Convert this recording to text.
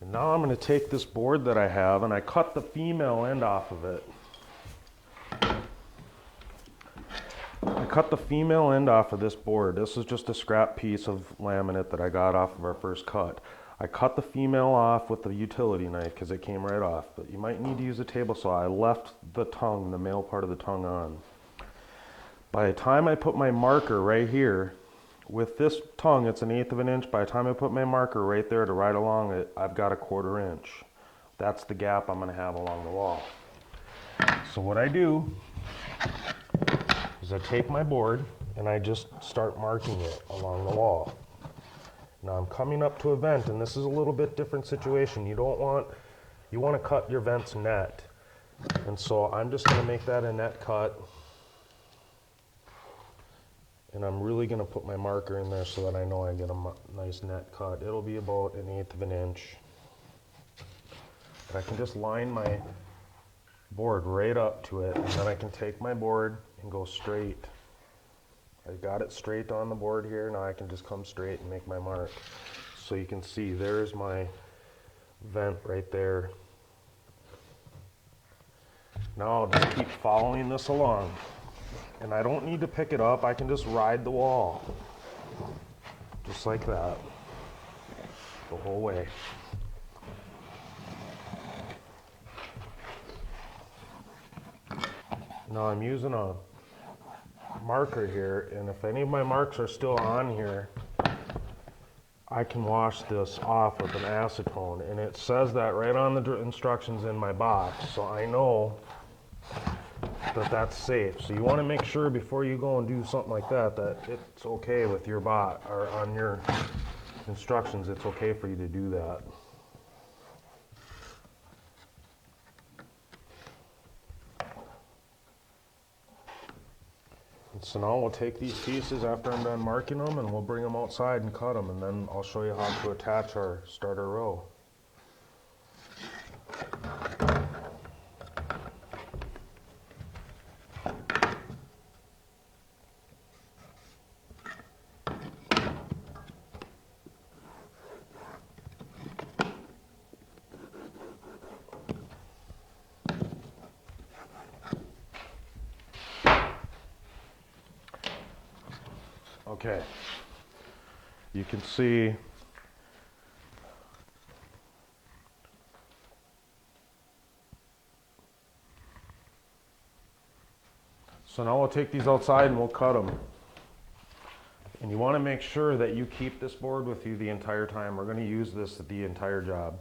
And now I'm going to take this board that I have and I cut the female end off of it. I cut the female end off of this board. This is just a scrap piece of laminate that I got off of our first cut. I cut the female off with the utility knife because it came right off, but you might need to use a table saw. I left the tongue, the male part of the tongue on. By the time I put my marker right here, with this tongue, it's 1/8 of an inch. By the time I put my marker right there to ride along it, I've got 1/4 inch. That's the gap I'm going to have along the wall. So what I do is I take my board and I just start marking it along the wall. Now I'm coming up to a vent, and this is a little bit different situation. You want to cut your vents net. And so I'm just going to make that a net cut. And I'm really going to put my marker in there so that I know I get a nice net cut. It'll be about 1/8 of an inch. But I can just line my board right up to it, and then I can take my board and go straight. I got it straight on the board here. Now I can just come straight and make my mark. So you can see there's my vent right there. Now I'll just keep following this along. And I don't need to pick it up, I can just ride the wall. Just like that. The whole way. Now I'm using a marker here, and if any of my marks are still on here, I can wash this off with an acetone. And it says that right on the instructions in my box, so I know that that's safe. So you want to make sure before you go and do something like that, that it's okay with your bot, or on your instructions, it's okay for you to do that. And so now we'll take these pieces after I'm done marking them, and we'll bring them outside and cut them, and then I'll show you how to attach our starter row. Okay, you can see so now we'll take these outside and we'll cut them. And you want to make sure that you keep this board with you the entire time. We're going to use this the entire job.